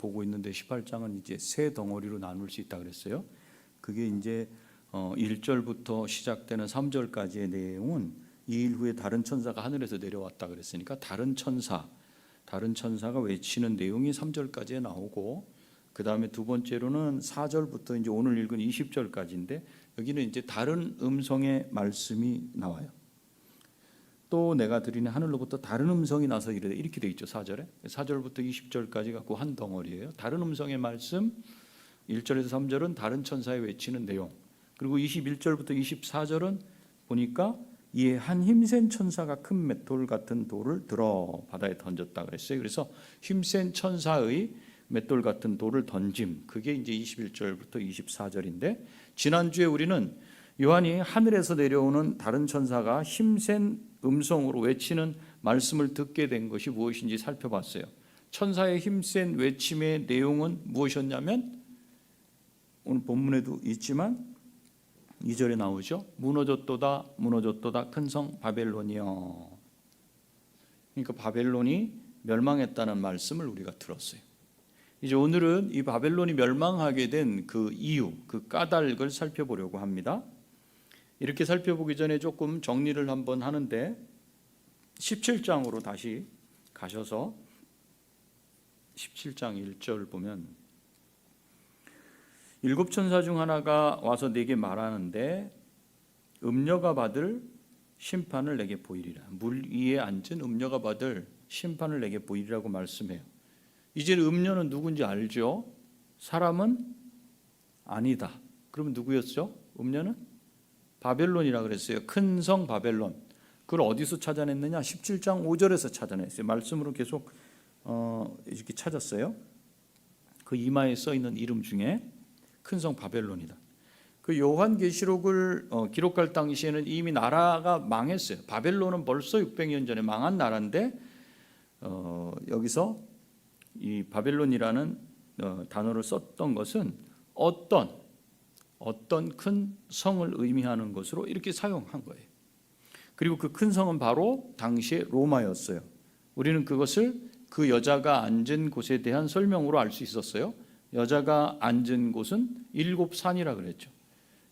보고 있는데 18장은 이제 세 덩어리로 나눌 수 있다 그랬어요. 그게 이제 1절부터 시작되는 3절까지의 내용은 이 일 후에 다른 천사가 하늘에서 내려왔다 그랬으니까 다른 천사가 외치는 내용이 3절까지에 나오고, 그 다음에 두 번째로는 4절부터 이제 오늘 읽은 20절까지인데 여기는 이제 다른 음성의 말씀이 나와요. 또 내가 들으니 하늘로부터 다른 음성이 나서 이르되, 이렇게 돼 있죠. 4절에 4절부터 20절까지 갖고 한 덩어리예요. 다른 음성의 말씀 1절에서 3절은 다른 천사의 외치는 내용, 그리고 21절부터 24절은 보니까 이에 한 힘센 천사가 큰 맷돌 같은 돌을 들어 바다에 던졌다 그랬어요. 그래서 힘센 천사의 맷돌 같은 돌을 던짐, 그게 이제 21절부터 24절인데, 지난주에 우리는 요한이 하늘에서 내려오는 다른 천사가 힘센 음성으로 외치는 말씀을 듣게 된 것이 무엇인지 살펴봤어요. 천사의 힘센 외침의 내용은 무엇이었냐면, 오늘 본문에도 있지만 2절에 나오죠. 무너졌도다 무너졌도다 큰 성 바벨론이여. 그러니까 바벨론이 멸망했다는 말씀을 우리가 들었어요. 이제 오늘은 이 바벨론이 멸망하게 된 그 이유, 그 까닭을 살펴보려고 합니다. 이렇게 살펴보기 전에 조금 정리를 한번 하는데, 17장으로 다시 가셔서 17장 1절 보면, 일곱 천사 중 하나가 와서 내게 말하는데 음녀가 받을 심판을 내게 보이리라. 물 위에 앉은 음녀가 받을 심판을 내게 보이리라고 말씀해요. 이제 음녀는 누군지 알죠? 사람은 아니다. 그러면 누구였죠? 음녀는 바벨론이라 그랬어요. 큰 성 바벨론. 그걸 어디서 찾아냈느냐? 17장 5절에서 찾아냈어요. 말씀으로 계속 이렇게 찾았어요. 그 이마에 써 있는 이름 중에 큰 성 바벨론이다. 그 요한계시록을 기록할 당시에는 이미 나라가 망했어요. 바벨론은 벌써 600년 전에 망한 나라인데, 여기서 이 바벨론이라는 단어를 썼던 것은 어떤 큰 성을 의미하는 것으로 이렇게 사용한 거예요. 그리고 그 큰 성은 바로 당시의 로마였어요. 우리는 그것을 그 여자가 앉은 곳에 대한 설명으로 알 수 있었어요. 여자가 앉은 곳은 7산이라 그랬죠.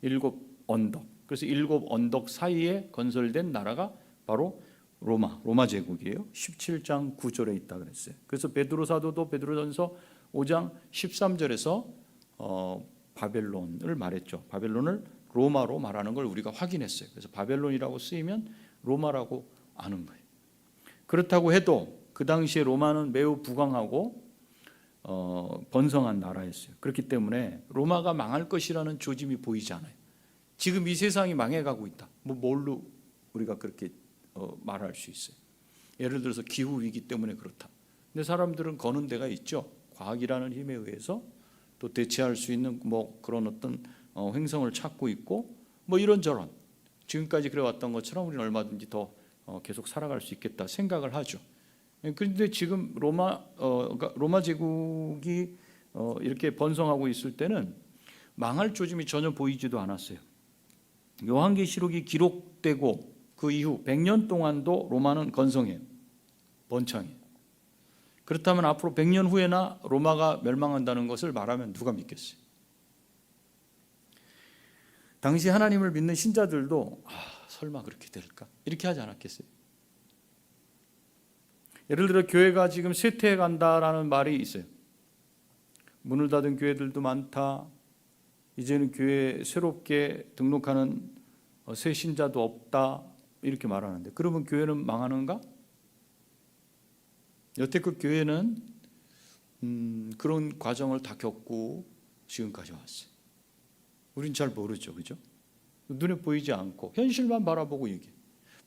7언덕. 그래서 7언덕 사이에 건설된 나라가 바로 로마 제국이에요. 17장 9절에 있다 그랬어요. 그래서 베드로 사도도 베드로전서 5장 13절에서 바벨론을 말했죠. 바벨론을 로마로 말하는 걸 우리가 확인했어요. 그래서 바벨론이라고 쓰이면 로마라고 아는 거예요. 그렇다고 해도 그 당시에 로마는 매우 부강하고 번성한 나라였어요. 그렇기 때문에 로마가 망할 것이라는 조짐이 보이지 않아요. 지금 이 세상이 망해가고 있다. 뭘로 우리가 그렇게 말할 수 있어요? 예를 들어서 기후 위기 때문에 그렇다. 근데 사람들은 거는 데가 있죠. 과학이라는 힘에 의해서 또 대체할 수 있는 그런 어떤 횡성을 찾고 있고, 이런저런 지금까지 그래왔던 것처럼 우리는 얼마든지 더 계속 살아갈 수 있겠다 생각을 하죠. 그런데 지금 로마 제국이 이렇게 번성하고 있을 때는 망할 조짐이 전혀 보이지도 않았어요. 요한계시록이 기록되고 그 이후 100년 동안도 로마는 건성해요. 번창해요. 그렇다면 앞으로 100년 후에나 로마가 멸망한다는 것을 말하면 누가 믿겠어요? 당시 하나님을 믿는 신자들도 설마 그렇게 될까? 이렇게 하지 않았겠어요? 예를 들어 교회가 지금 쇠퇴해 간다라는 말이 있어요. 문을 닫은 교회들도 많다. 이제는 교회에 새롭게 등록하는 새 신자도 없다. 이렇게 말하는데, 그러면 교회는 망하는가? 여태껏 교회는 그런 과정을 다 겪고 지금까지 왔어요. 우린 잘 모르죠, 그죠? 눈에 보이지 않고 현실만 바라보고 얘기해.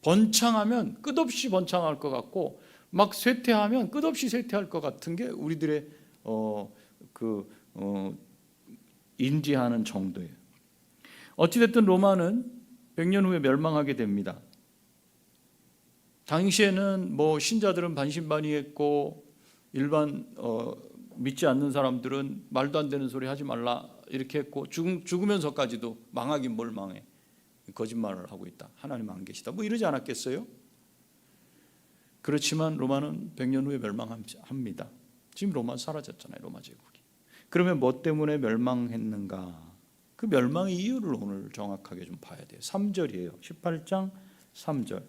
번창하면 끝없이 번창할 것 같고, 막 쇠퇴하면 끝없이 쇠퇴할 것 같은 게 우리들의 인지하는 정도예요. 어찌됐든 로마는 100년 후에 멸망하게 됩니다. 당시에는 신자들은 반신반의했고, 일반 믿지 않는 사람들은 말도 안 되는 소리 하지 말라 이렇게 했고, 죽으면서까지도 망하긴 뭘 망해, 거짓말을 하고 있다, 하나님 안 계시다, 이러지 않았겠어요? 그렇지만 로마는 100년 후에 멸망합니다. 지금 로마 사라졌잖아요. 로마 제국이. 그러면 뭐 때문에 멸망했는가? 그 멸망의 이유를 오늘 정확하게 좀 봐야 돼요. 3절이에요. 18장 3절.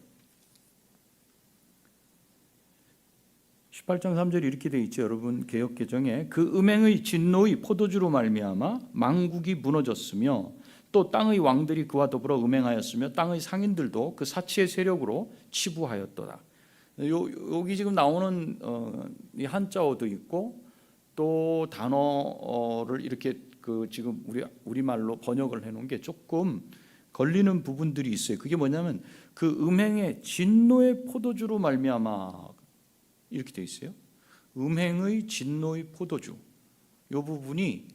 18장 3절이 이렇게 되어 있죠. 여러분 개역개정에 그 음행의 진노의 포도주로 말미암아 망국이 무너졌으며 또 땅의 왕들이 그와 더불어 음행하였으며 땅의 상인들도 그 사치의 세력으로 치부하였도다. 여기 지금 나오는 이 한자어도 있고 또 단어를 이렇게 그 지금 우리말로 번역을 해놓은 게 조금 걸리는 부분들이 있어요. 그게 뭐냐면 그 음행의 진노의 포도주로 말미암아 이렇게 돼 있어요. 음행의 진노의 포도주. 이 부분이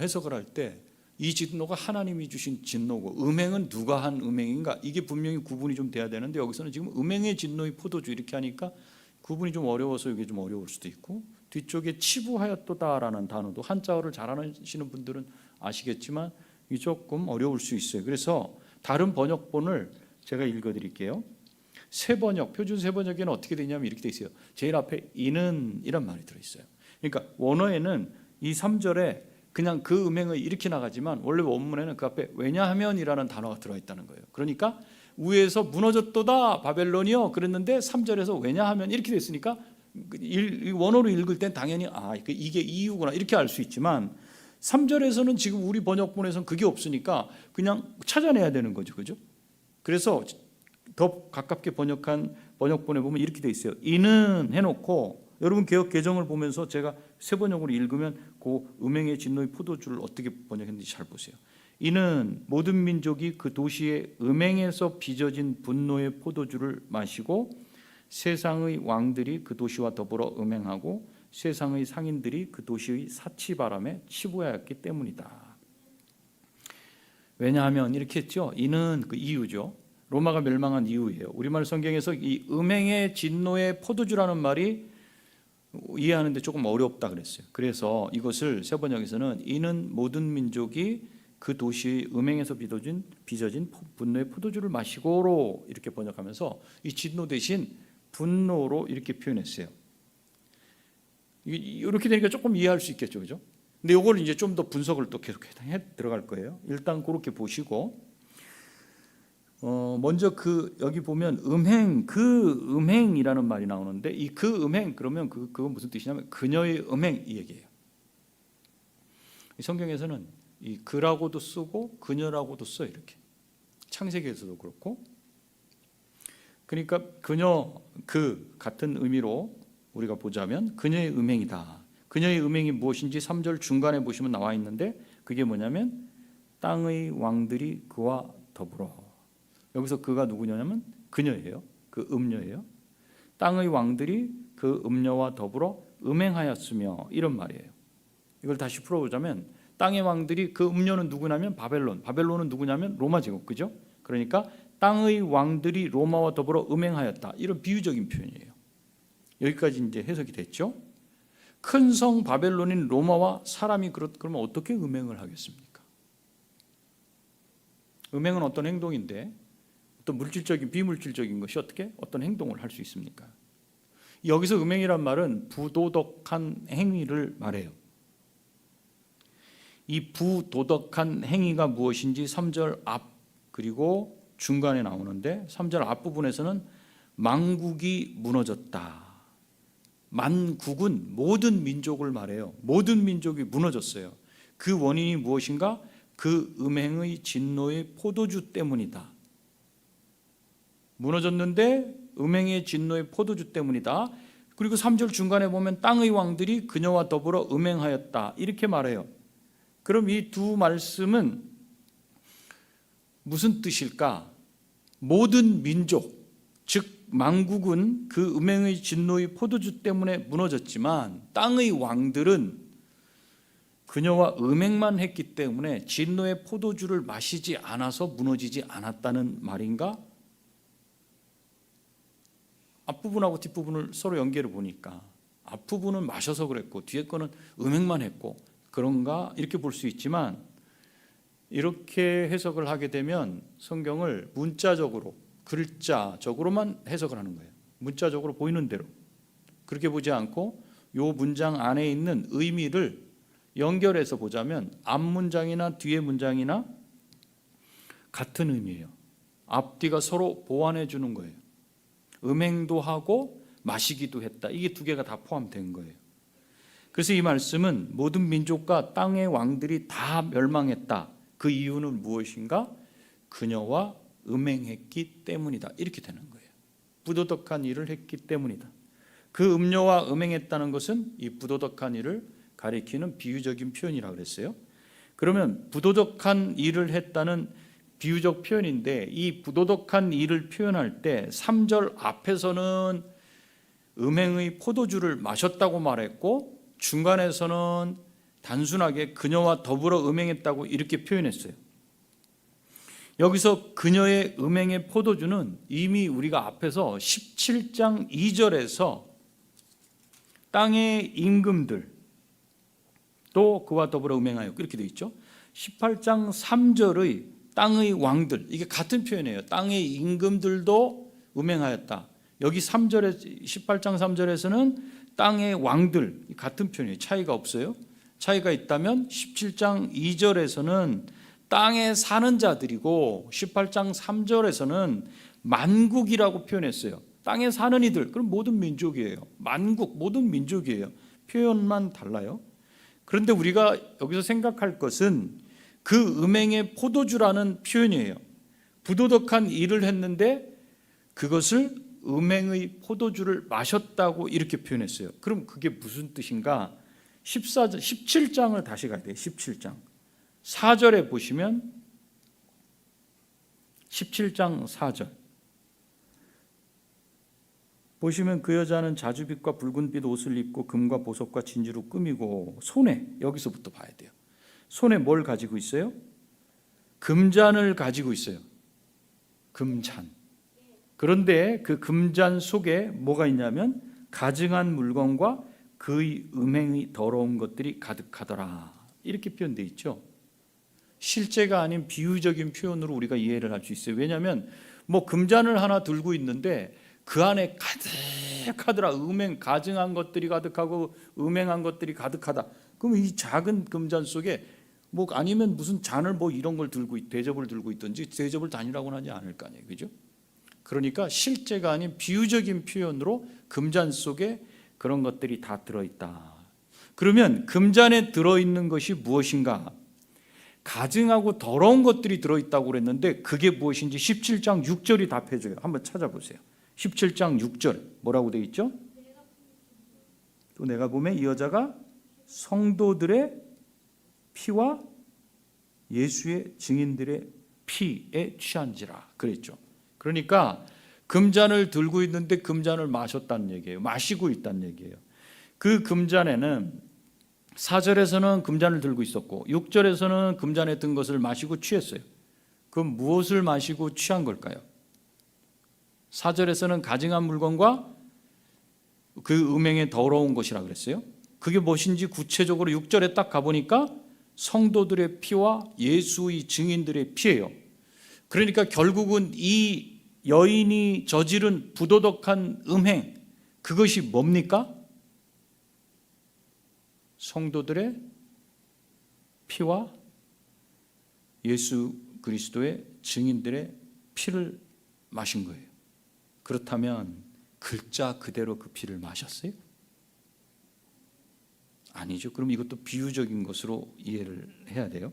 해석을 할 때 이 진노가 하나님이 주신 진노고 음행은 누가 한 음행인가 이게 분명히 구분이 좀 돼야 되는데 여기서는 지금 음행의 진노의 포도주 이렇게 하니까 구분이 좀 어려워서 이게 좀 어려울 수도 있고 뒤쪽에 치부하였도다라는 단어도 한자어를 잘 아시는 분들은 아시겠지만 이 조금 어려울 수 있어요. 그래서 다른 번역본을 제가 읽어드릴게요. 새번역, 표준 새번역에는 어떻게 되냐면 이렇게 돼 있어요. 제일 앞에 이는 이란 말이 들어있어요. 그러니까 원어에는 이 3절에 그냥 그 음행을 이렇게 나가지만 원래 원문에는 그 앞에 왜냐하면이라는 단어가 들어있다는 거예요. 그러니까 위에서 무너졌도다 바벨론이요 그랬는데 3절에서 왜냐하면 이렇게 됐으니까 원어로 읽을 땐 당연히 이게 이유구나 이렇게 알 수 있지만 3절에서는 지금 우리 번역본에서는 그게 없으니까 그냥 찾아내야 되는 거죠. 그죠? 그래서 더 가깝게 번역한 번역본에 보면 이렇게 돼 있어요. 이는 해놓고 여러분 개역 개정을 보면서 제가 새 번역으로 읽으면 그 음행의 진노의 포도주를 어떻게 번역했는지 잘 보세요. 이는 모든 민족이 그 도시의 음행에서 빚어진 분노의 포도주를 마시고 세상의 왕들이 그 도시와 더불어 음행하고 세상의 상인들이 그 도시의 사치바람에 치부하였기 때문이다. 왜냐하면 이렇게 했죠. 이는 그 이유죠. 로마가 멸망한 이유예요. 우리말 성경에서 이 음행의 진노의 포도주라는 말이 이해하는데 조금 어렵다 그랬어요. 그래서 이것을 새 번역에서는 이는 모든 민족이 그 도시 음행에서 빚어진 분노의 포도주를 마시고로 이렇게 번역하면서 이 진노 대신 분노로 이렇게 표현했어요. 이렇게 되니까 조금 이해할 수 있겠죠, 그죠? 근데 이걸 이제 좀 더 분석을 또 계속 해 들어갈 거예요. 일단 그렇게 보시고. 먼저 여기 보면 음행이라는 말이 나오는데 이 그 음행 그러면 그건 무슨 뜻이냐면 그녀의 음행 이 얘기예요. 성경에서는 이 그라고도 쓰고 그녀라고도 써 이렇게 창세기에서도 그렇고 그러니까 그녀 그 같은 의미로 우리가 보자면 그녀의 음행이다. 그녀의 음행이 무엇인지 3절 중간에 보시면 나와 있는데 그게 뭐냐면 땅의 왕들이 그와 더불어 여기서 그가 누구냐면 그녀예요. 그 음녀예요. 땅의 왕들이 그 음녀와 더불어 음행하였으며 이런 말이에요. 이걸 다시 풀어보자면 땅의 왕들이 그 음녀는 누구냐면 바벨론은 누구냐면 로마 제국 그죠? 그러니까 땅의 왕들이 로마와 더불어 음행하였다. 이런 비유적인 표현이에요. 여기까지 이제 해석이 됐죠? 큰 성 바벨론인 로마와 사람이 그러면 어떻게 음행을 하겠습니까? 음행은 어떤 행동인데 어떤 물질적인 비물질적인 것이 어떤 행동을 할 수 있습니까? 여기서 음행이란 말은 부도덕한 행위를 말해요. 이 부도덕한 행위가 무엇인지 3절 앞 그리고 중간에 나오는데 3절 앞부분에서는 망국이 무너졌다. 만국은 모든 민족을 말해요. 모든 민족이 무너졌어요. 그 원인이 무엇인가? 그 음행의 진노의 포도주 때문이다. 무너졌는데 음행의 진노의 포도주 때문이다. 그리고 3절 중간에 보면 땅의 왕들이 그녀와 더불어 음행하였다. 이렇게 말해요. 그럼 이 두 말씀은 무슨 뜻일까? 모든 민족, 즉 만국은 그 음행의 진노의 포도주 때문에 무너졌지만 땅의 왕들은 그녀와 음행만 했기 때문에 진노의 포도주를 마시지 않아서 무너지지 않았다는 말인가? 앞부분하고 뒷부분을 서로 연결해 보니까 앞부분은 마셔서 그랬고 뒤에 거는 음행만 했고 그런가 이렇게 볼 수 있지만 이렇게 해석을 하게 되면 성경을 문자적으로 글자적으로만 해석을 하는 거예요. 문자적으로 보이는 대로 그렇게 보지 않고 요 문장 안에 있는 의미를 연결해서 보자면 앞 문장이나 뒤에 문장이나 같은 의미예요. 앞뒤가 서로 보완해 주는 거예요. 음행도 하고 마시기도 했다. 이게 두 개가 다 포함된 거예요. 그래서 이 말씀은 모든 민족과 땅의 왕들이 다 멸망했다. 그 이유는 무엇인가? 그녀와 음행했기 때문이다. 이렇게 되는 거예요. 부도덕한 일을 했기 때문이다. 그 음녀와 음행했다는 것은 이 부도덕한 일을 가리키는 비유적인 표현이라고 그랬어요. 그러면 부도덕한 일을 했다는 비유적 표현인데, 이 부도덕한 일을 표현할 때 3절 앞에서는 음행의 포도주를 마셨다고 말했고, 중간에서는 단순하게 그녀와 더불어 음행했다고 이렇게 표현했어요. 여기서 그녀의 음행의 포도주는 이미 우리가 앞에서 17장 2절에서 땅의 임금들 또 그와 더불어 음행하였고 이렇게 되어 있죠. 18장 3절의 땅의 왕들, 이게 같은 표현이에요. 땅의 임금들도 음행하였다. 여기 3절에 18장 3절에서는 땅의 왕들, 같은 표현이에요. 차이가 없어요. 차이가 있다면 17장 2절에서는 땅에 사는 자들이고 18장 3절에서는 만국이라고 표현했어요. 땅에 사는 이들, 그럼 모든 민족이에요. 만국, 모든 민족이에요. 표현만 달라요. 그런데 우리가 여기서 생각할 것은 그 음행의 포도주라는 표현이에요. 부도덕한 일을 했는데 그것을 음행의 포도주를 마셨다고 이렇게 표현했어요. 그럼 그게 무슨 뜻인가? 17장을 다시 가야 돼요. 17장 4절에 보시면 17장 4절 보시면 그 여자는 자주빛과 붉은빛 옷을 입고 금과 보석과 진주로 꾸미고 손에, 여기서부터 봐야 돼요. 손에 뭘 가지고 있어요? 금잔을 가지고 있어요. 금잔. 그런데 그 금잔 속에 뭐가 있냐면 가증한 물건과 그의 음행이 더러운 것들이 가득하더라. 이렇게 표현되어 있죠. 실제가 아닌 비유적인 표현으로 우리가 이해를 할 수 있어요. 왜냐하면 뭐 금잔을 하나 들고 있는데 그 안에 가득하더라. 음행, 가증한 것들이 가득하고 음행한 것들이 가득하다. 그럼 이 작은 금잔 속에 뭐 아니면 무슨 잔을 뭐 이런 걸 들고 대접을 들고 있든지 대접을 단위라고는 하지 않을 거 아니에요. 그죠? 그러니까 실제가 아닌 비유적인 표현으로 금잔 속에 그런 것들이 다 들어있다. 그러면 금잔에 들어있는 것이 무엇인가? 가증하고 더러운 것들이 들어있다고 그랬는데 그게 무엇인지 17장 6절이 답해줘요. 한번 찾아보세요. 17장 6절 뭐라고 되어 있죠? 또 내가 보면 이 여자가 성도들의 피와 예수의 증인들의 피에 취한지라 그랬죠. 그러니까 금잔을 들고 있는데 금잔을 마셨다는 얘기예요. 마시고 있다는 얘기예요. 그 금잔에는 4절에서는 금잔을 들고 있었고 6절에서는 금잔에 든 것을 마시고 취했어요. 그럼 무엇을 마시고 취한 걸까요? 4절에서는 가증한 물건과 그 음행에 더러운 것이라 그랬어요. 그게 무엇인지 구체적으로 6절에 딱 가보니까 성도들의 피와 예수의 증인들의 피예요. 그러니까 결국은 이 여인이 저지른 부도덕한 음행, 그것이 뭡니까? 성도들의 피와 예수 그리스도의 증인들의 피를 마신 거예요. 그렇다면 글자 그대로 그 피를 마셨어요? 아니죠. 그럼 이것도 비유적인 것으로 이해를 해야 돼요.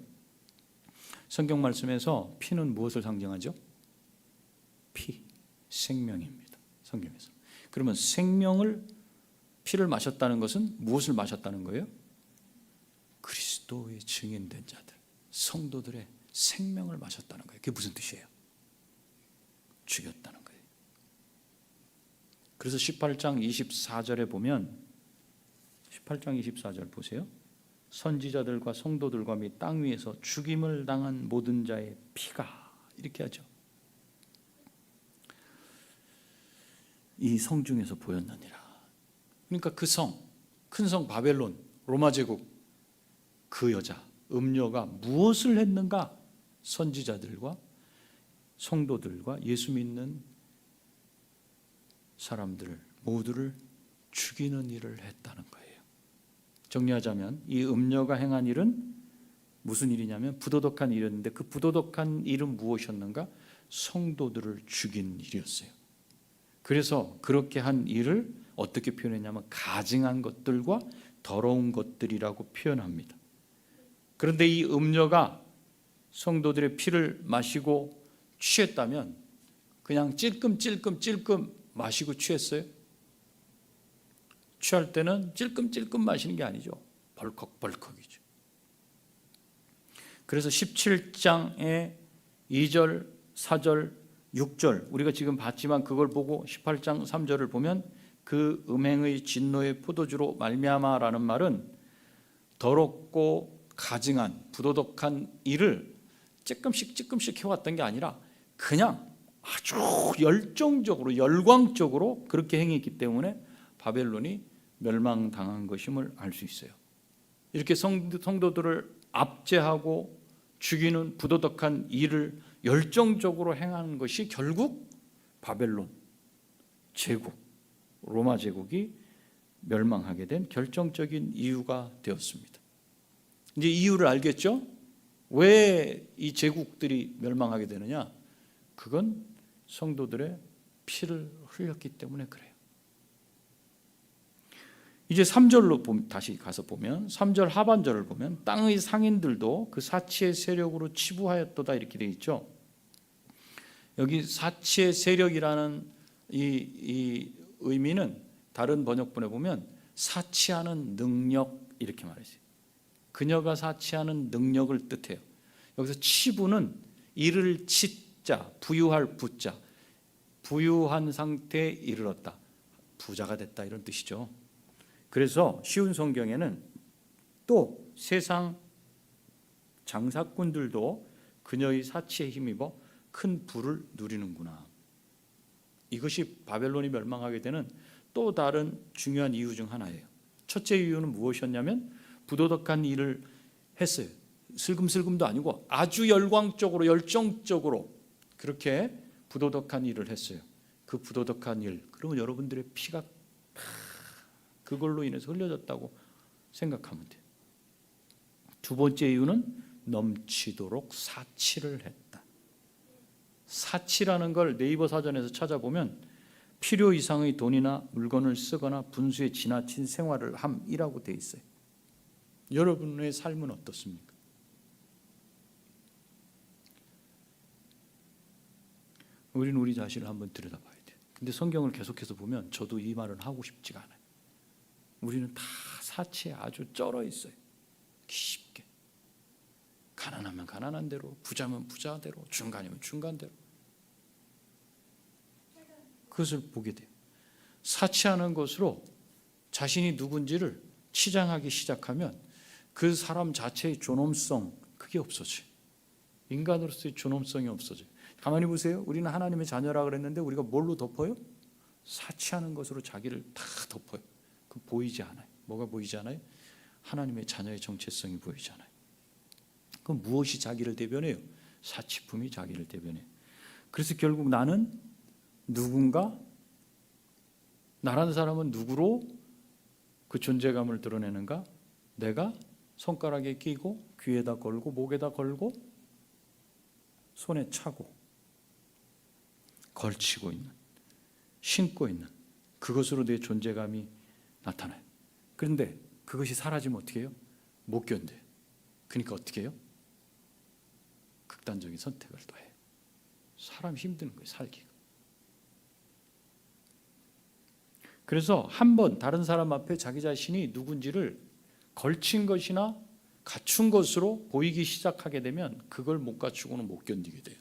성경 말씀에서 피는 무엇을 상징하죠? 피, 생명입니다. 성경에서. 그러면 피를 마셨다는 것은 무엇을 마셨다는 거예요? 그리스도의 증인된 자들, 성도들의 생명을 마셨다는 거예요. 그게 무슨 뜻이에요? 죽였다는 거예요. 그래서 18장 24절에 보면 18장 24절 보세요. 선지자들과 성도들과 및 땅 위에서 죽임을 당한 모든 자의 피가, 이렇게 하죠. 이 성 중에서 보였느니라. 그러니까 그 성, 큰 성 바벨론, 로마 제국, 그 여자, 음녀가 무엇을 했는가? 선지자들과 성도들과 예수 믿는 사람들을 모두를 죽이는 일을 했다는 거예요. 정리하자면 이 음녀가 행한 일은 무슨 일이냐면 부도덕한 일이었는데 그 부도덕한 일은 무엇이었는가? 성도들을 죽인 일이었어요. 그래서 그렇게 한 일을 어떻게 표현했냐면 가증한 것들과 더러운 것들이라고 표현합니다. 그런데 이 음녀가 성도들의 피를 마시고 취했다면 그냥 찔끔 마시고 취했어요? 취할 때는 찔끔 마시는 게 아니죠. 벌컥이죠. 그래서 17장의 2절, 4절, 6절 우리가 지금 봤지만 그걸 보고 18장 3절을 보면 그 음행의 진노의 포도주로 말미암아라는 말은 더럽고 가증한 부도덕한 일을 찔끔씩 해왔던 게 아니라 그냥 아주 열정적으로 열광적으로 그렇게 행했기 때문에 바벨론이 멸망당한 것임을 알 수 있어요. 이렇게 성도들을 압제하고 죽이는 부도덕한 일을 열정적으로 행하는 것이 결국 바벨론 제국, 로마 제국이 멸망하게 된 결정적인 이유가 되었습니다. 이제 이유를 알겠죠? 왜 이 제국들이 멸망하게 되느냐? 그건 성도들의 피를 흘렸기 때문에 그래요. 이제 3절로 다시 가서 보면 3절 하반절을 보면 땅의 상인들도 그 사치의 세력으로 치부하였도다 이렇게 되어 있죠. 여기 사치의 세력이라는 이 의미는 다른 번역본에 보면 사치하는 능력 이렇게 말했어요. 그녀가 사치하는 능력을 뜻해요. 여기서 치부는 이를 치자, 부유할 부자, 부유한 상태에 이르렀다, 부자가 됐다 이런 뜻이죠. 그래서 쉬운 성경에는 또 세상 장사꾼들도 그녀의 사치에 힘입어 큰 부를 누리는구나. 이것이 바벨론이 멸망하게 되는 또 다른 중요한 이유 중 하나예요. 첫째 이유는 무엇이었냐면 부도덕한 일을 했어요. 슬금슬금도 아니고 아주 열광적으로 열정적으로 그렇게 부도덕한 일을 했어요. 그 부도덕한 일, 그러면 여러분들의 피가 그걸로 인해서 흘려졌다고 생각하면 돼요. 두 번째 이유는 넘치도록 사치를 했다. 사치라는 걸 네이버 사전에서 찾아보면 필요 이상의 돈이나 물건을 쓰거나 분수에 지나친 생활을 함이라고 되어 있어요. 여러분의 삶은 어떻습니까? 우리는 우리 자신을 한번 들여다봐야 돼요. 근데 성경을 계속해서 보면 저도 이 말은 하고 싶지가 않아요. 우리는 다 사치에 아주 쩔어 있어요. 깊게. 가난하면 가난한 대로, 부자면 부자대로, 중간이면 중간대로. 그것을 보게 돼요. 사치하는 것으로 자신이 누군지를 치장하기 시작하면 그 사람 자체의 존엄성, 그게 없어져요. 인간으로서의 존엄성이 없어져요. 가만히 보세요. 우리는 하나님의 자녀라 그랬는데 우리가 뭘로 덮어요? 사치하는 것으로 자기를 다 덮어요. 그 보이지 않아요. 뭐가 보이지 않아요? 하나님의 자녀의 정체성이 보이지 않아요. 그럼 무엇이 자기를 대변해요? 사치품이 자기를 대변해요. 그래서 결국 나는 누군가, 나라는 사람은 누구로 그 존재감을 드러내는가? 내가 손가락에 끼고 귀에다 걸고 목에다 걸고 손에 차고 걸치고 있는, 신고 있는 그것으로 내 존재감이 나타나요. 그런데 그것이 사라지면 어떻게 해요? 못 견뎌요. 그러니까 어떻게 해요? 극단적인 선택을 또 해요. 사람 힘드는 거예요, 살기가. 그래서 한번 다른 사람 앞에 자기 자신이 누군지를 걸친 것이나 갖춘 것으로 보이기 시작하게 되면 그걸 못 갖추고는 못 견디게 돼요.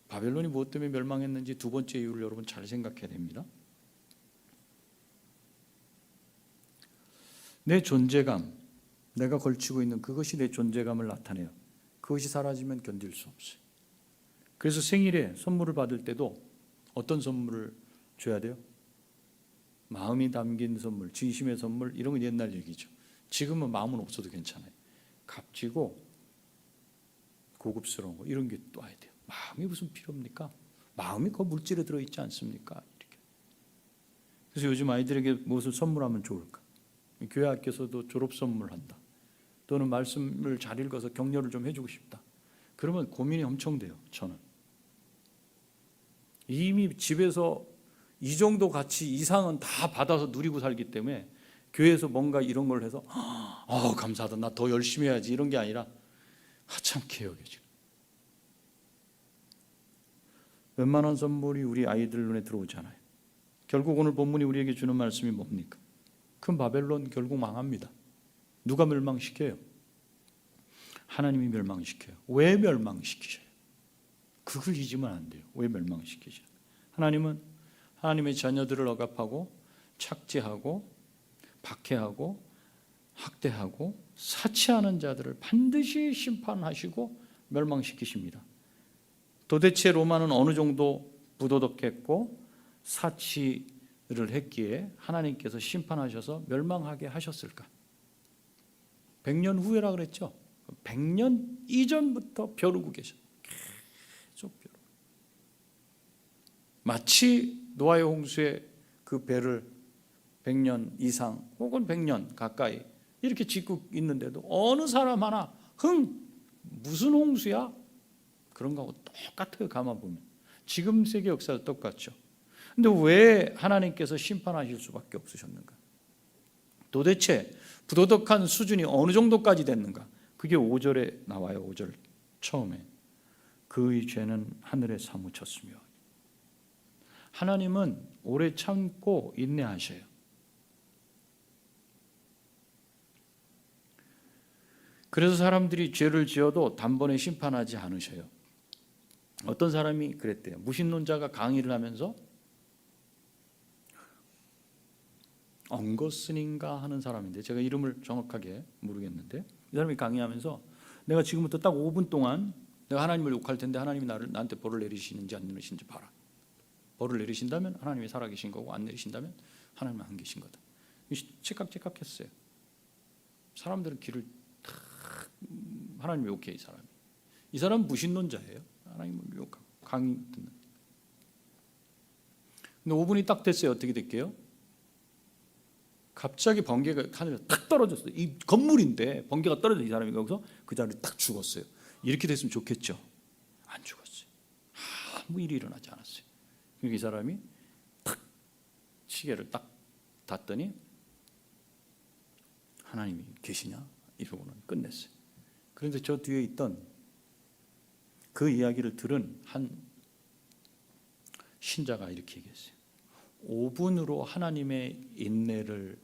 바벨론이 무엇 때문에 멸망했는지 두 번째 이유를 여러분 잘 생각해야 됩니다. 내 존재감, 내가 걸치고 있는 그것이 내 존재감을 나타내요. 그것이 사라지면 견딜 수 없어요. 그래서 생일에 선물을 받을 때도 어떤 선물을 줘야 돼요? 마음이 담긴 선물, 진심의 선물, 이런 건 옛날 얘기죠. 지금은 마음은 없어도 괜찮아요. 값지고 고급스러운 거 이런 게 또 와야 돼요. 마음이 무슨 필요합니까? 마음이 그 물질에 들어있지 않습니까? 이렇게. 그래서 요즘 아이들에게 무엇을 선물하면 좋을까? 교회 학교에서도 졸업 선물한다. 또는 말씀을 잘 읽어서 격려를 좀 해주고 싶다. 그러면 고민이 엄청 돼요. 저는 이미 집에서 이 정도 가치 이상은 다 받아서 누리고 살기 때문에 교회에서 뭔가 이런 걸 해서 감사하다, 나 더 열심히 해야지, 이런 게 아니라 하찮게 여겨지고, 웬만한 선물이 우리 아이들 눈에 들어오잖아요. 결국 오늘 본문이 우리에게 주는 말씀이 뭡니까? 큰 바벨론 결국 망합니다. 누가 멸망시켜요? 하나님이 멸망시켜요. 왜 멸망시키셔요? 그걸 잊으면 안 돼요. 왜 멸망시키셔요? 하나님은 하나님의 자녀들을 억압하고 착취하고 박해하고 학대하고 사치하는 자들을 반드시 심판하시고 멸망시키십니다. 도대체 로마는 어느 정도 부도덕했고 사치를 했기에 하나님께서 심판하셔서 멸망하게 하셨을까? 100년 후에라 그랬죠. 100년 이전부터 벼르고 계셔. 계속 벼르고. 마치 노아의 홍수의 그 배를 100년 이상 혹은 100년 가까이 이렇게 짓고 있는데도 어느 사람 하나 무슨 홍수야? 그런 거하고 똑같아요. 가만보면 지금 세계 역사도 똑같죠. 근데 왜 하나님께서 심판하실 수밖에 없으셨는가? 도대체 부도덕한 수준이 어느 정도까지 됐는가? 그게 5절에 나와요. 5절 처음에 그의 죄는 하늘에 사무쳤으며. 하나님은 오래 참고 인내하셔요. 그래서 사람들이 죄를 지어도 단번에 심판하지 않으셔요. 어떤 사람이 그랬대요. 무신론자가 강의를 하면서 엉거슨인가 하는 사람인데, 제가 이름을 정확하게 모르겠는데, 이 사람이 강의하면서 내가 지금부터 딱 5분 동안 내가 하나님을 욕할 텐데 하나님이 나한테 벌을 내리시는지 안 내리시는지 봐라. 벌을 내리신다면 하나님이 살아계신 거고, 안 내리신다면 하나님은 안 계신 거다. 째깍째깍했어요. 사람들은 귀를 탁, 하나님 욕해. 이 사람은 무신론자예요. 하나님을 욕하고 강의 듣는. 근데 5분이 딱 됐어요. 어떻게 될게요? 갑자기 번개가 하늘에 딱 떨어졌어요. 이 건물인데 번개가 떨어져, 이 사람이 거기서 그 자리에 딱 죽었어요. 이렇게 됐으면 좋겠죠. 안 죽었어요. 아무 일이 일어나지 않았어요. 그러니까 이 사람이 탁 시계를 딱 닫더니 하나님이 계시냐? 이러고는 끝냈어요. 그런데 저 뒤에 있던 그 이야기를 들은 한 신자가 이렇게 얘기했어요. 5분으로 하나님의 인내를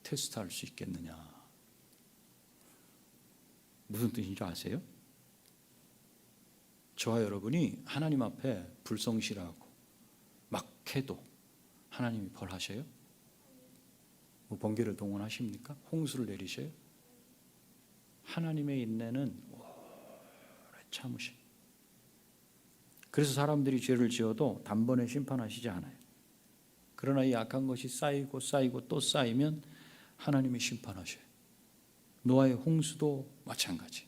테스트할 수 있겠느냐? 무슨 뜻인 줄 아세요? 저와 여러분이 하나님 앞에 불성실하고 막 해도 하나님이 벌하셔요? 뭐 번개를 동원하십니까? 홍수를 내리셔요? 하나님의 인내는 오래 참으셔요. 그래서 사람들이 죄를 지어도 단번에 심판하시지 않아요. 그러나 이 악한 것이 쌓이고 쌓이고 또 쌓이면 하나님이 심판하셔요. 노아의 홍수도 마찬가지.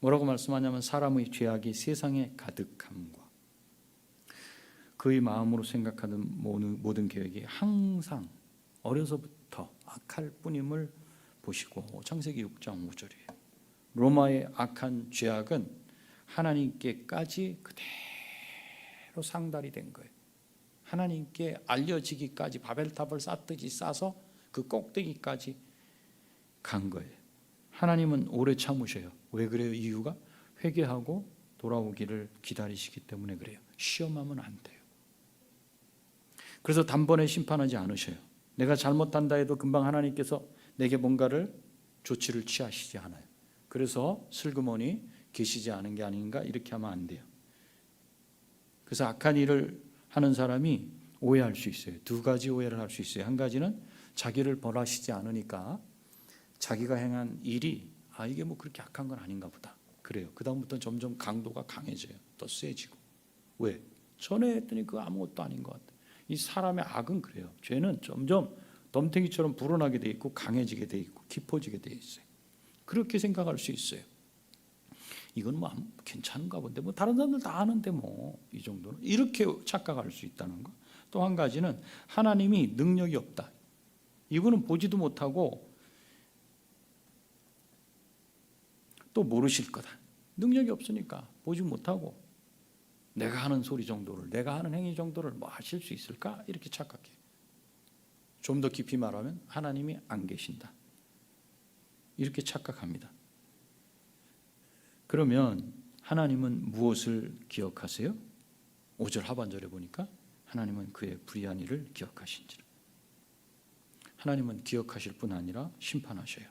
뭐라고 말씀하냐면 사람의 죄악이 세상에 가득함과 그의 마음으로 생각하는 모든 계획이 항상 어려서부터 악할 뿐임을 보시고. 창세기 6장 5절이에요. 로마의 악한 죄악은 하나님께까지 그대로 상달이 된 거예요. 하나님께 알려지기까지 바벨탑을 쌓듯이 싸서 그 꼭대기까지 간 거예요. 하나님은 오래 참으셔요. 왜 그래요? 이유가 회개하고 돌아오기를 기다리시기 때문에 그래요. 시험하면 안 돼요. 그래서 단번에 심판하지 않으셔요. 내가 잘못한다 해도 금방 하나님께서 내게 뭔가를 조치를 취하시지 않아요. 그래서 슬그머니 계시지 않은 게 아닌가 이렇게 하면 안 돼요. 그래서 악한 일을 하는 사람이 오해할 수 있어요. 두 가지 오해를 할 수 있어요. 한 가지는 자기를 벌하시지 않으니까 자기가 행한 일이 이게 뭐 그렇게 악한 건 아닌가 보다. 그래요. 그 다음부터는 점점 강도가 강해져요. 더 세지고. 왜? 전에 했더니 그거 아무것도 아닌 것 같아. 이 사람의 악은 그래요. 죄는 점점 덤탱이처럼 불어나게 돼 있고 강해지게 돼 있고 깊어지게 돼 있어요. 그렇게 생각할 수 있어요. 이건 뭐 괜찮은가 본데 뭐 다른 사람들 다 아는데 뭐 이 정도는 이렇게 착각할 수 있다는 거. 또 한 가지는 하나님이 능력이 없다. 이분은 보지도 못하고 또 모르실 거다. 능력이 없으니까 보지 못하고 내가 하는 소리 정도를, 내가 하는 행위 정도를 뭐 하실 수 있을까? 이렇게 착각해요. 좀 더 깊이 말하면 하나님이 안 계신다. 이렇게 착각합니다. 그러면 하나님은 무엇을 기억하세요? 5절 하반절에 보니까 하나님은 그의 불의한 일을 기억하신지라. 하나님은 기억하실 뿐 아니라 심판하셔요.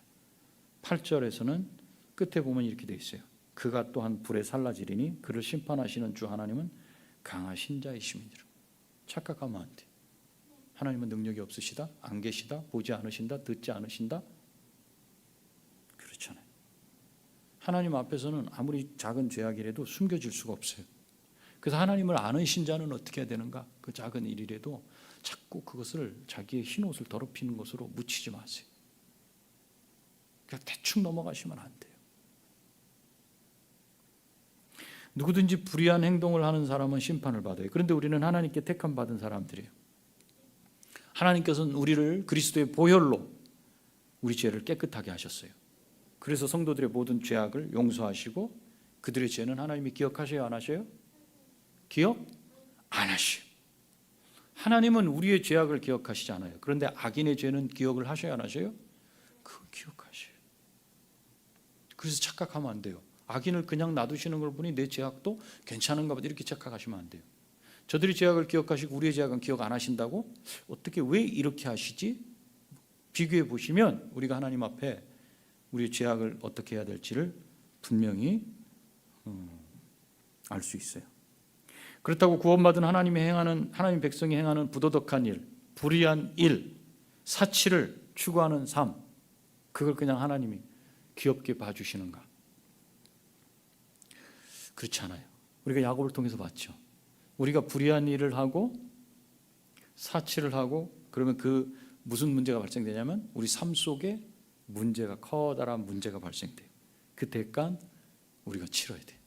8절에서는 끝에 보면 이렇게 되어 있어요. 그가 또한 불에 살라지리니 그를 심판하시는 주 하나님은 강하신 자이심이니라. 착각하면 안 돼. 하나님은 능력이 없으시다, 안 계시다, 보지 않으신다, 듣지 않으신다, 그렇잖아요. 하나님 앞에서는 아무리 작은 죄악이라도 숨겨질 수가 없어요. 그래서 하나님을 아는 신자는 어떻게 해야 되는가? 그 작은 일이라도 자꾸 그것을 자기의 흰옷을 더럽히는 것으로 묻히지 마세요. 그냥 대충 넘어가시면 안 돼요. 누구든지 불의한 행동을 하는 사람은 심판을 받아요. 그런데 우리는 하나님께 택함 받은 사람들이에요. 하나님께서는 우리를 그리스도의 보혈로 우리 죄를 깨끗하게 하셨어요. 그래서 성도들의 모든 죄악을 용서하시고 그들의 죄는 하나님이 기억하셔요, 안 하셔요? 기억 안 하셔요. 하나님은 우리의 죄악을 기억하시지 않아요. 그런데 악인의 죄는 기억을 하셔요, 안 하셔요? 그거 기억하셔요. 그래서 착각하면 안 돼요. 악인을 그냥 놔두시는 걸 보니 내 죄악도 괜찮은가 보다 이렇게 착각하시면 안 돼요. 저들이 죄악을 기억하시고 우리의 죄악은 기억 안 하신다고? 어떻게 왜 이렇게 하시지? 비교해 보시면 우리가 하나님 앞에 우리의 죄악을 어떻게 해야 될지를 분명히 알 수 있어요. 그렇다고 구원받은 하나님 백성이 행하는 부도덕한 일, 불의한 일, 사치를 추구하는 삶, 그걸 그냥 하나님이 귀엽게 봐주시는가? 그렇지 않아요. 우리가 야곱을 통해서 봤죠. 우리가 불의한 일을 하고 사치를 하고 그러면 그 무슨 문제가 발생되냐면 우리 삶 속에 문제가, 커다란 문제가 발생돼요. 그 대가는 우리가 치러야 돼요.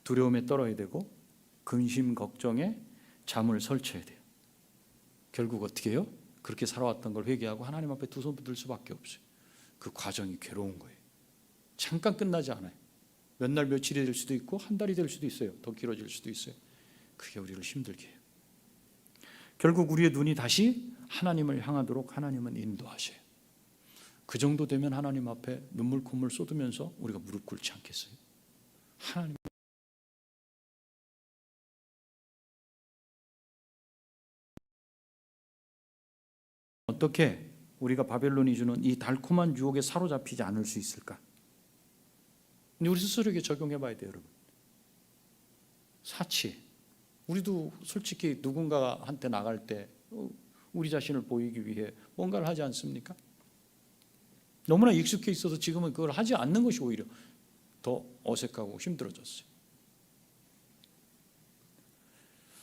두려움에 떨어야 되고 근심 걱정에 잠을 설쳐야 돼요. 결국 어떻게 해요? 그렇게 살아왔던 걸 회개하고 하나님 앞에 두 손 들 수밖에 없어요. 그 과정이 괴로운 거예요. 잠깐 끝나지 않아요. 몇 날 며칠이 될 수도 있고 한 달이 될 수도 있어요. 더 길어질 수도 있어요. 그게 우리를 힘들게 해요. 결국 우리의 눈이 다시 하나님을 향하도록 하나님은 인도하셔요. 그 정도 되면 하나님 앞에 눈물 콧물 쏟으면서 우리가 무릎 꿇지 않겠어요? 하나님 어떻게 우리가 바벨론이 주는 이 달콤한 유혹에 사로잡히지 않을 수 있을까? 근데 우리 스스로에게 적용해 봐야 돼요, 여러분. 사치. 우리도 솔직히 누군가한테 나갈 때 우리 자신을 보이기 위해 뭔가를 하지 않습니까? 너무나 익숙해 있어서 지금은 그걸 하지 않는 것이 오히려 더 어색하고 힘들어졌어요.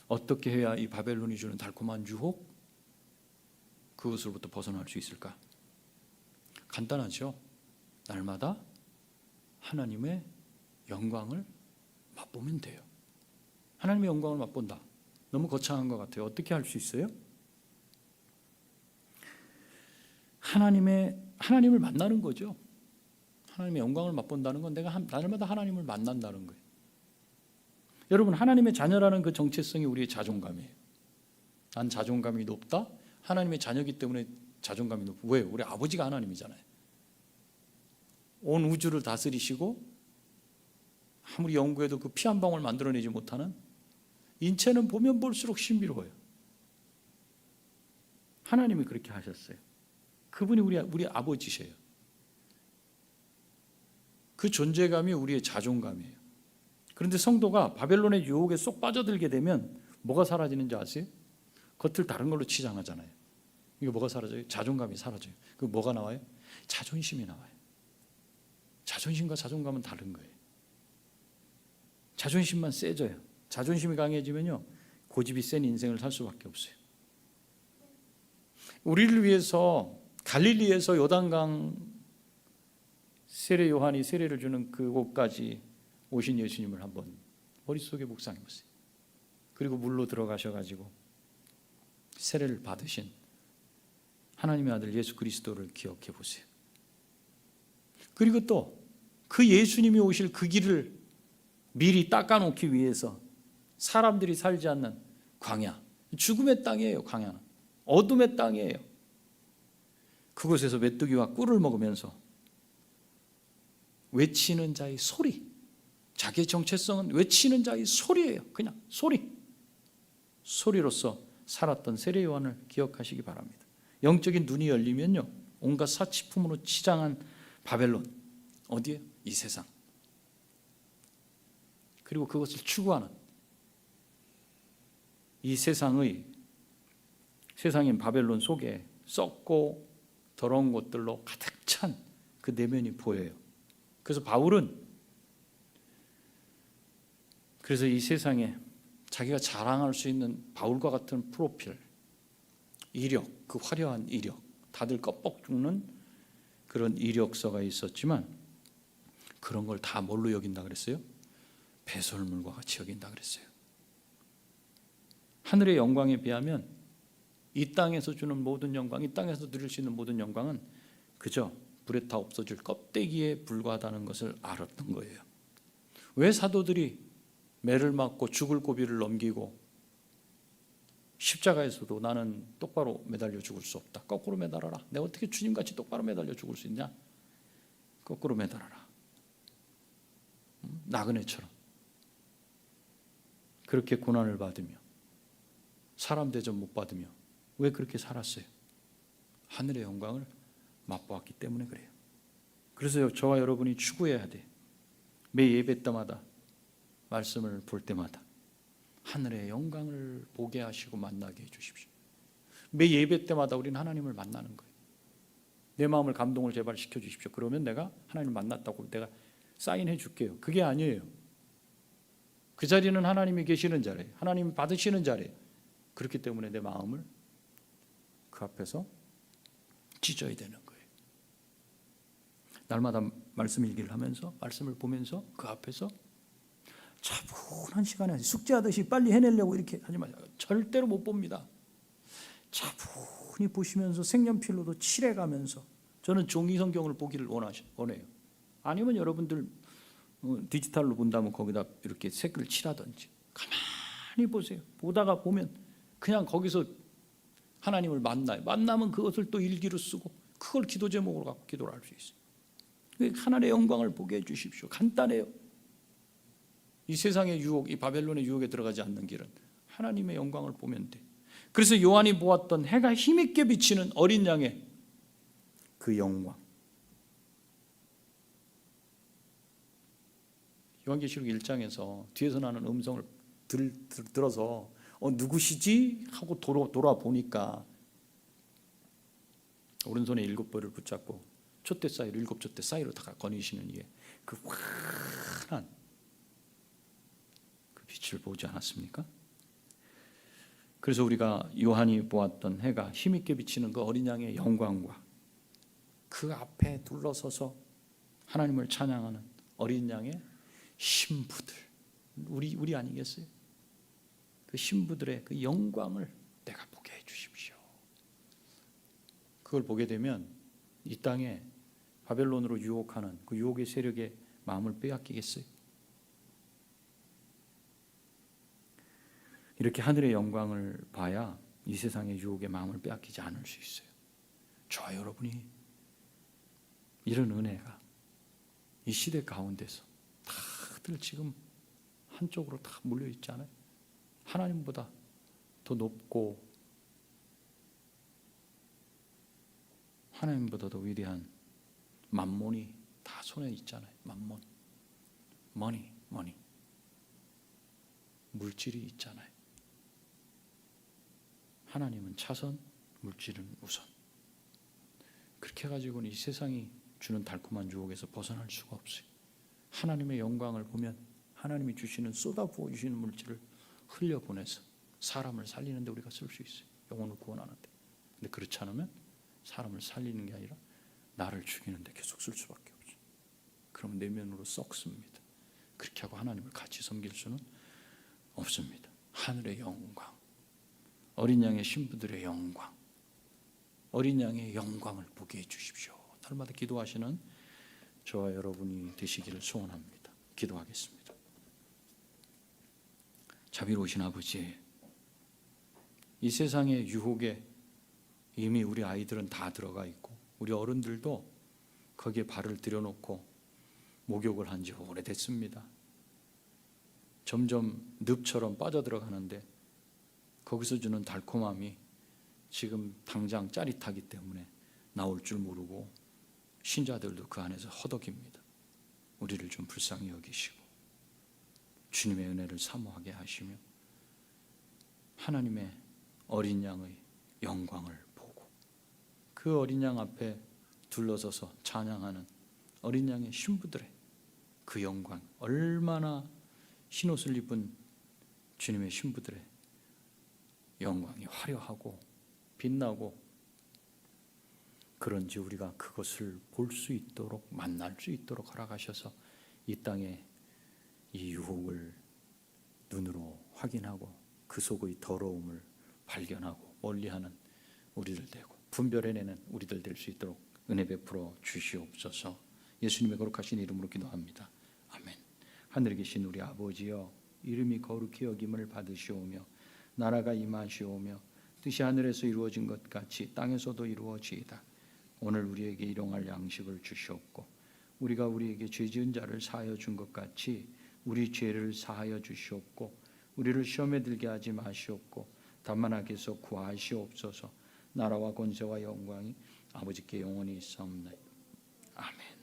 어떻게 해야 이 바벨론이 주는 달콤한 유혹, 그것으로부터 벗어날 수 있을까? 간단하죠. 날마다 하나님의 영광을 맛보면 돼요. 하나님의 영광을 맛본다. 너무 거창한 것 같아요. 어떻게 할 수 있어요? 하나님을 만나는 거죠. 하나님의 영광을 맛본다는 건 내가 날마다 하나님을 만난다는 거예요. 여러분, 하나님의 자녀라는 그 정체성이 우리의 자존감이에요. 난 자존감이 높다. 하나님의 자녀이기 때문에 자존감이 높고. 왜? 우리 아버지가 하나님이잖아요. 온 우주를 다스리시고 아무리 연구해도 그 피 한 방울 만들어내지 못하는 인체는 보면 볼수록 신비로워요. 하나님이 그렇게 하셨어요. 그분이 우리 아버지세요. 그 존재감이 우리의 자존감이에요. 그런데 성도가 바벨론의 유혹에 쏙 빠져들게 되면 뭐가 사라지는지 아세요? 겉을 다른 걸로 치장하잖아요. 이거 뭐가 사라져요? 자존감이 사라져요. 그 뭐가 나와요? 자존심이 나와요. 자존심과 자존감은 다른 거예요. 자존심만 세져요. 자존심이 강해지면요, 고집이 센 인생을 살 수밖에 없어요. 우리를 위해서 갈릴리에서 요단강 세례 요한이 세례를 주는 그곳까지 오신 예수님을 한번 머릿속에 묵상해 보세요. 그리고 물로 들어가셔가지고 세례를 받으신 하나님의 아들 예수 그리스도를 기억해 보세요. 그리고 또 그 예수님이 오실 그 길을 미리 닦아놓기 위해서 사람들이 살지 않는 광야, 죽음의 땅이에요. 광야는 어둠의 땅이에요. 그곳에서 메뚜기와 꿀을 먹으면서 외치는 자의 소리, 자기의 정체성은 외치는 자의 소리예요. 그냥 소리로서 살았던 세례 요한을 기억하시기 바랍니다. 영적인 눈이 열리면요, 온갖 사치품으로 치장한 바벨론, 어디에? 이 세상. 그리고 그것을 추구하는 이 세상인 바벨론 속에 썩고 더러운 것들로 가득 찬 그 내면이 보여요. 그래서 바울은 이 세상에 자기가 자랑할 수 있는 바울과 같은 프로필, 이력, 그 화려한 이력, 다들 껍벅 죽는 그런 이력서가 있었지만 그런 걸 다 뭘로 여긴다 그랬어요? 배설물과 같이 여긴다 그랬어요. 하늘의 영광에 비하면 이 땅에서 주는 모든 영광, 이 땅에서 누릴 수 있는 모든 영광은 그저 불에 타 없어질 껍데기에 불과하다는 것을 알았던 거예요. 왜 사도들이 매를 맞고 죽을 고비를 넘기고 십자가에서도 나는 똑바로 매달려 죽을 수 없다, 거꾸로 매달아라, 내가 어떻게 주님같이 똑바로 매달려 죽을 수 있냐, 거꾸로 매달아라, 나그네처럼 그렇게 고난을 받으며 사람 대접 못 받으며 왜 그렇게 살았어요? 하늘의 영광을 맛보았기 때문에 그래요. 그래서 저와 여러분이 추구해야 돼. 매 예배 때마다, 말씀을 볼 때마다 하늘의 영광을 보게 하시고 만나게 해주십시오. 매 예배 때마다 우리는 하나님을 만나는 거예요. 내 마음을 감동을 제발 시켜주십시오. 그러면 내가 하나님을 만났다고 내가 사인해 줄게요. 그게 아니에요. 그 자리는 하나님이 계시는 자리예요. 하나님이 받으시는 자리예요. 그렇기 때문에 내 마음을 그 앞에서 찢어야 되는 거예요. 날마다 말씀 일기를 하면서, 말씀을 보면서 그 앞에서 차분한 시간에 숙제하듯이 빨리 해내려고 이렇게 하지 마세요. 절대로 못 봅니다. 차분히 보시면서 색연필로도 칠해가면서, 저는 종이 성경을 보기를 원해요. 아니면 여러분들 디지털로 본다면 거기다 이렇게 색을 칠하든지 가만히 보세요. 보다가 보면 그냥 거기서 하나님을 만나요. 만나면 그것을 또 일기로 쓰고 그걸 기도 제목으로 갖고 기도를 할 수 있어요. 하나님의 영광을 보게 해주십시오. 간단해요. 이 세상의 유혹, 이 바벨론의 유혹에 들어가지 않는 길은 하나님의 영광을 보면 돼. 그래서 요한이 보았던 해가 힘있게 비치는 어린 양의 그 영광, 요한계시록 1장에서 뒤에서 나는 음성을 들어서 누구시지? 하고 돌아보니까 오른손에 7벌을 붙잡고 촛대 사이로 7촛대 사이로 다 거니시는 이에 그 환한 그 빛을 보지 않았습니까? 그래서 우리가 요한이 보았던 해가 힘있게 비치는 그 어린 양의 영광과 그 앞에 둘러서서 하나님을 찬양하는 어린 양의 신부들, 우리 아니겠어요? 그 신부들의 그 영광을 내가 보게 해주십시오. 그걸 보게 되면 이 땅에 바벨론으로 유혹하는 그 유혹의 세력의 마음을 빼앗기겠어요? 이렇게 하늘의 영광을 봐야 이 세상의 유혹의 마음을 빼앗기지 않을 수 있어요. 저와 여러분이 이런 은혜가 이 시대 가운데서 다들 지금 한쪽으로 다 몰려 있지 않아요? 하나님보다 더 높고 하나님보다 더 위대한 만몬이 다 손에 있잖아요. 만몬, 머니, 물질이 있잖아요. 하나님은 차선, 물질은 우선. 그렇게 해가지고는 이 세상이 주는 달콤한 유혹에서 벗어날 수가 없어요. 하나님의 영광을 보면 하나님이 주시는, 쏟아부어 주시는 물질을 흘려보내서 사람을 살리는데 우리가 쓸 수 있어요. 영혼을 구원하는데. 근데 그렇지 않으면 사람을 살리는 게 아니라 나를 죽이는데 계속 쓸 수밖에 없죠. 그러면 내면으로 썩습니다. 그렇게 하고 하나님을 같이 섬길 수는 없습니다. 하늘의 영광, 어린 양의 신부들의 영광, 어린 양의 영광을 보게 해주십시오. 날마다 기도하시는 저와 여러분이 되시기를 소원합니다. 기도하겠습니다. 자비로우신 아버지, 이 세상의 유혹에 이미 우리 아이들은 다 들어가 있고 우리 어른들도 거기에 발을 들여놓고 목욕을 한 지 오래됐습니다. 점점 늪처럼 빠져들어가는데 거기서 주는 달콤함이 지금 당장 짜릿하기 때문에 나올 줄 모르고 신자들도 그 안에서 허덕입니다. 우리를 좀 불쌍히 여기시고 주님의 은혜를 사모하게 하시며 하나님의 어린 양의 영광을 보고 그 어린 양 앞에 둘러서서 찬양하는 어린 양의 신부들의 그 영광, 얼마나 흰옷을 입은 주님의 신부들의 영광이 화려하고 빛나고 그런지 우리가 그것을 볼 수 있도록 만날 수 있도록 허락하셔서 이 땅에 이 유혹을 눈으로 확인하고 그 속의 더러움을 발견하고 멀리하는 우리들 되고 분별해내는 우리들 될 수 있도록 은혜 베풀어 주시옵소서. 예수님의 거룩하신 이름으로 기도합니다. 아멘. 하늘에 계신 우리 아버지여, 이름이 거룩히 여김을 받으시오며 나라가 임하시오며 뜻이 하늘에서 이루어진 것 같이 땅에서도 이루어지이다. 오늘 우리에게 일용할 양식을 주시옵고 우리가 우리에게 죄 지은 자를 사하여 준 것 같이 우리 죄를 사하여 주시옵고 우리를 시험에 들게 하지 마시옵고 다만 악에서 구하시옵소서. 나라와 권세와 영광이 아버지께 영원히 있사옵나이다. 아멘.